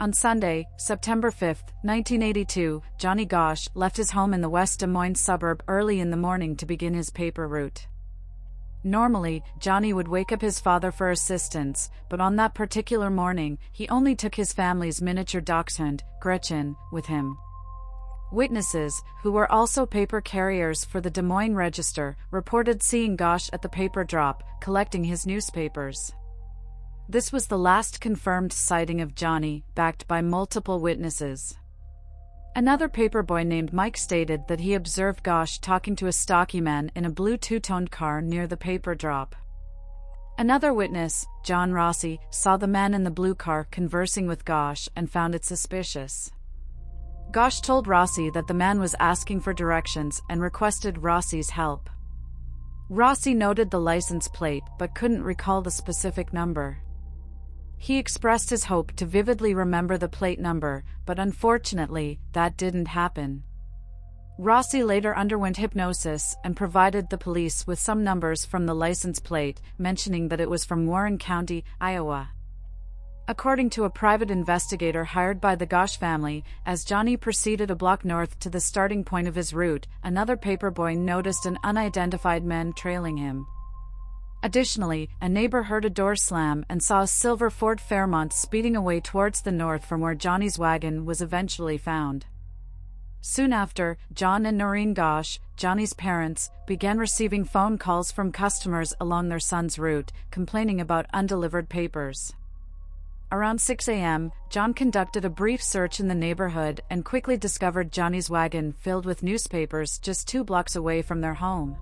On Sunday, September 5, 1982, Johnny Gosch left his home in the West Des Moines suburb early in the morning to begin his paper route. Normally, Johnny would wake up his father for assistance, but on that particular morning, he only took his family's miniature dachshund, Gretchen, with him. Witnesses, who were also paper carriers for the Des Moines Register, reported seeing Gosch at the paper drop, collecting his newspapers. This was the last confirmed sighting of Johnny, backed by multiple witnesses. Another paperboy named Mike stated that he observed Gosch talking to a stocky man in a blue two-toned car near the paper drop. Another witness, John Rossi, saw the man in the blue car conversing with Gosch and found it suspicious. Gosch told Rossi that the man was asking for directions and requested Rossi's help. Rossi noted the license plate but couldn't recall the specific number. He expressed his hope to vividly remember the plate number, but unfortunately, that didn't happen. Rossi later underwent hypnosis and provided the police with some numbers from the license plate, mentioning that it was from Warren County, Iowa. According to a private investigator hired by the Gosch family, as Johnny proceeded a block north to the starting point of his route, another paperboy noticed an unidentified man trailing him. Additionally, a neighbor heard a door slam and saw a silver Ford Fairmont speeding away towards the north from where Johnny's wagon was eventually found. Soon after, John and Noreen Gosch, Johnny's parents, began receiving phone calls from customers along their son's route, complaining about undelivered papers. Around 6 a.m., John conducted a brief search in the neighborhood and quickly discovered Johnny's wagon filled with newspapers just 2 blocks away from their home.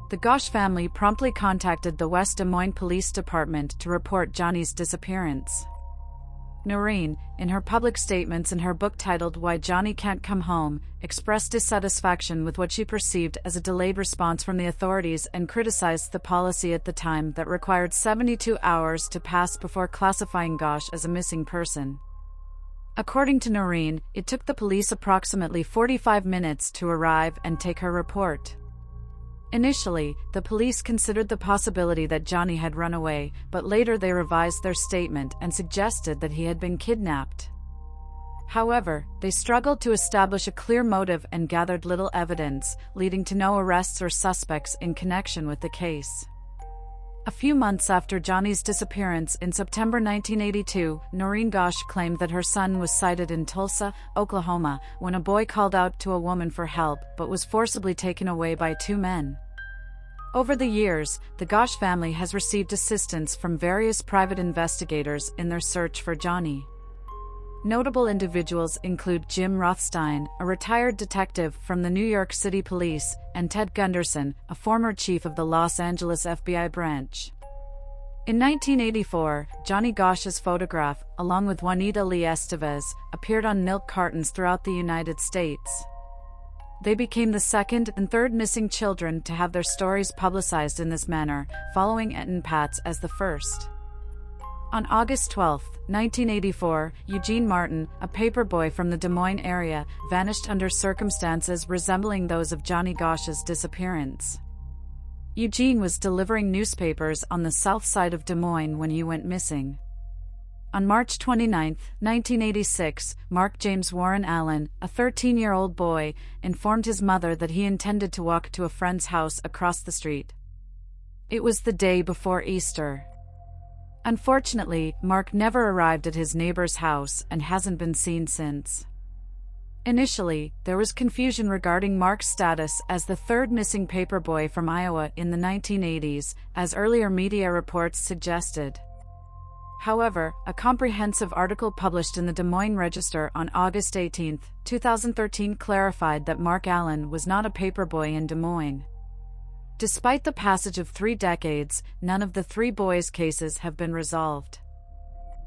The Gosch family promptly contacted the West Des Moines Police Department to report Johnny's disappearance. Noreen, in her public statements in her book titled Why Johnny Can't Come Home, expressed dissatisfaction with what she perceived as a delayed response from the authorities and criticized the policy at the time that required 72 hours to pass before classifying Gosch as a missing person. According to Noreen, it took the police approximately 45 minutes to arrive and take her report. Initially, the police considered the possibility that Johnny had run away, but later they revised their statement and suggested that he had been kidnapped. However, they struggled to establish a clear motive and gathered little evidence, leading to no arrests or suspects in connection with the case. A few months after Johnny's disappearance in September 1982, Noreen Gosch claimed that her son was sighted in Tulsa, Oklahoma, when a boy called out to a woman for help but was forcibly taken away by 2 men. Over the years, the Gosch family has received assistance from various private investigators in their search for Johnny. Notable individuals include Jim Rothstein, a retired detective from the New York City Police, and Ted Gunderson, a former chief of the Los Angeles FBI branch. In 1984, Johnny Gosch's photograph, along with Juanita Lee Estevez, appeared on milk cartons throughout the United States. They became the second and third missing children to have their stories publicized in this manner, following Ed and Pat's as the first. On August 12, 1984, Eugene Martin, a paperboy from the Des Moines area, vanished under circumstances resembling those of Johnny Gosch's disappearance. Eugene was delivering newspapers on the south side of Des Moines when he went missing. On March 29, 1986, Mark James Warren Allen, a 13-year-old boy, informed his mother that he intended to walk to a friend's house across the street. It was the day before Easter. Unfortunately, Mark never arrived at his neighbor's house and hasn't been seen since. Initially, there was confusion regarding Mark's status as the third missing paperboy from Iowa in the 1980s, as earlier media reports suggested. However, a comprehensive article published in the Des Moines Register on August 18, 2013 clarified that Mark Allen was not a paperboy in Des Moines. Despite the passage of 3 decades, none of the 3 boys' cases have been resolved.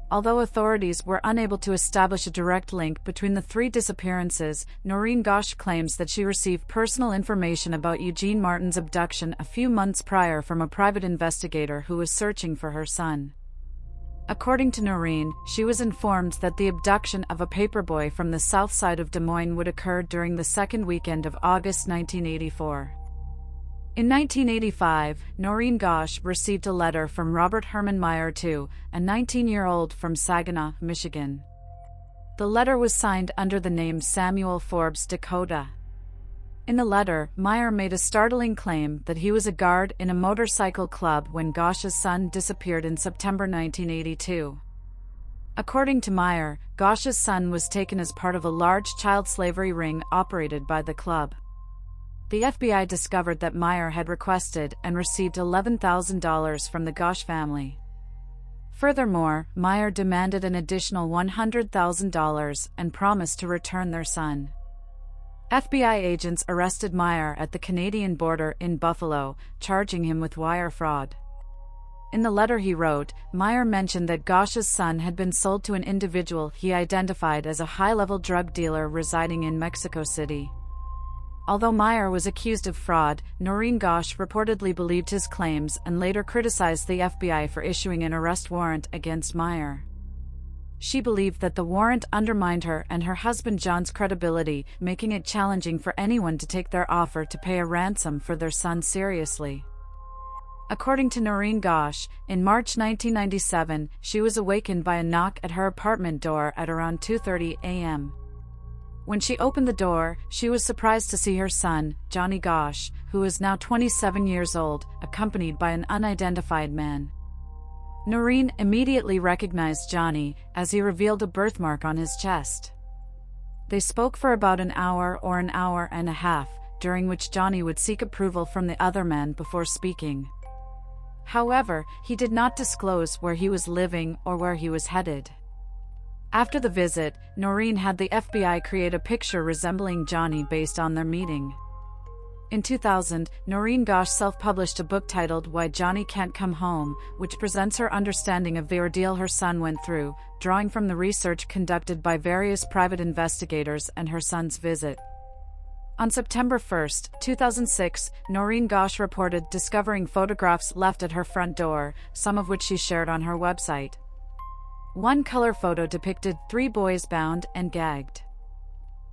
Although authorities were unable to establish a direct link between the 3 disappearances, Noreen Gosch claims that she received personal information about Eugene Martin's abduction a few months prior from a private investigator who was searching for her son. According to Noreen, she was informed that the abduction of a paperboy from the south side of Des Moines would occur during the second weekend of August 1984. In 1985, Noreen Gosch received a letter from Robert Herman Meyer II, a 19-year-old from Saginaw, Michigan. The letter was signed under the name Samuel Forbes Dakota. In the letter, Meyer made a startling claim that he was a guard in a motorcycle club when Gosch's son disappeared in September 1982. According to Meyer, Gosch's son was taken as part of a large child slavery ring operated by the club. The FBI discovered that Meyer had requested and received $11,000 from the Gosch family. Furthermore, Meyer demanded an additional $100,000 and promised to return their son. FBI agents arrested Meyer at the Canadian border in Buffalo, charging him with wire fraud. In the letter he wrote, Meyer mentioned that Gosch's son had been sold to an individual he identified as a high-level drug dealer residing in Mexico City. Although Meyer was accused of fraud, Noreen Gosch reportedly believed his claims and later criticized the FBI for issuing an arrest warrant against Meyer. She believed that the warrant undermined her and her husband John's credibility, making it challenging for anyone to take their offer to pay a ransom for their son seriously. According to Noreen Gosch, in March 1997, she was awakened by a knock at her apartment door at around 2:30 a.m. When she opened the door, she was surprised to see her son, Johnny Gosch, who is now 27 years old, accompanied by an unidentified man. Noreen immediately recognized Johnny, as he revealed a birthmark on his chest. They spoke for about an hour or an hour and a half, during which Johnny would seek approval from the other man before speaking. However, he did not disclose where he was living or where he was headed. After the visit, Noreen had the FBI create a picture resembling Johnny based on their meeting. In 2000, Noreen Gosch self-published a book titled Why Johnny Can't Come Home, which presents her understanding of the ordeal her son went through, drawing from the research conducted by various private investigators and her son's visit. On September 1, 2006, Noreen Gosch reported discovering photographs left at her front door, some of which she shared on her website. One color photo depicted 3 boys bound and gagged.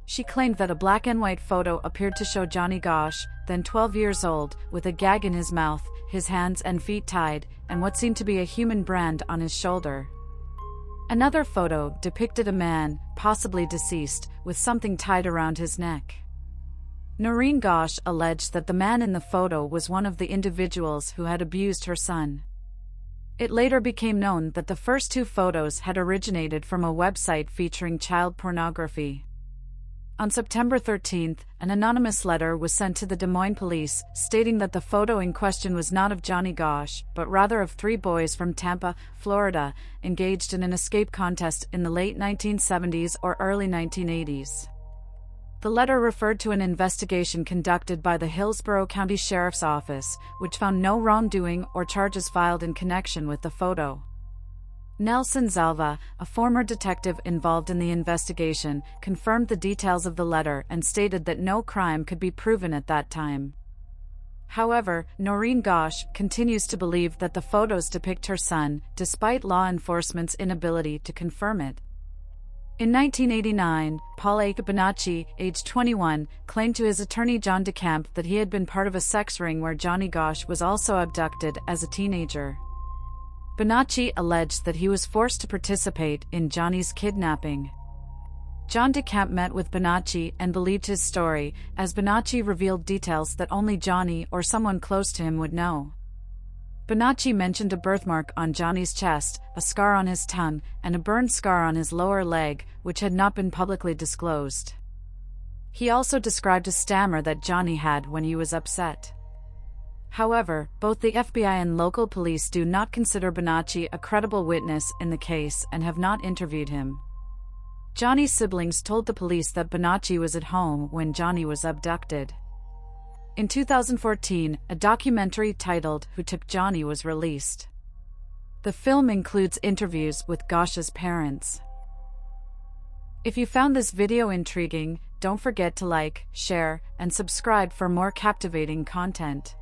She claimed that a black and white photo appeared to show Johnny Gosch, then 12 years old, with a gag in his mouth, his hands and feet tied, and what seemed to be a human brand on his shoulder. Another photo depicted a man, possibly deceased, with something tied around his neck. Noreen Gosch alleged that the man in the photo was one of the individuals who had abused her son. It later became known that the first 2 photos had originated from a website featuring child pornography. On September 13, an anonymous letter was sent to the Des Moines police, stating that the photo in question was not of Johnny Gosch, but rather of 3 boys from Tampa, Florida, engaged in an escape contest in the late 1970s or early 1980s. The letter referred to an investigation conducted by the Hillsborough County Sheriff's Office, which found no wrongdoing or charges filed in connection with the photo. Nelson Zalva, a former detective involved in the investigation, confirmed the details of the letter and stated that no crime could be proven at that time. However, Noreen Gosch continues to believe that the photos depict her son, despite law enforcement's inability to confirm it. In 1989, Paul A. Bonacci, age 21, claimed to his attorney John DeCamp that he had been part of a sex ring where Johnny Gosch was also abducted as a teenager. Bonacci alleged that he was forced to participate in Johnny's kidnapping. John DeCamp met with Bonacci and believed his story, as Bonacci revealed details that only Johnny or someone close to him would know. Bonacci mentioned a birthmark on Johnny's chest, a scar on his tongue, and a burn scar on his lower leg, which had not been publicly disclosed. He also described a stammer that Johnny had when he was upset. However, both the FBI and local police do not consider Bonacci a credible witness in the case and have not interviewed him. Johnny's siblings told the police that Bonacci was at home when Johnny was abducted. In 2014, a documentary titled Who Took Johnny was released. The film includes interviews with Gosch's parents. If you found this video intriguing, don't forget to like, share, and subscribe for more captivating content.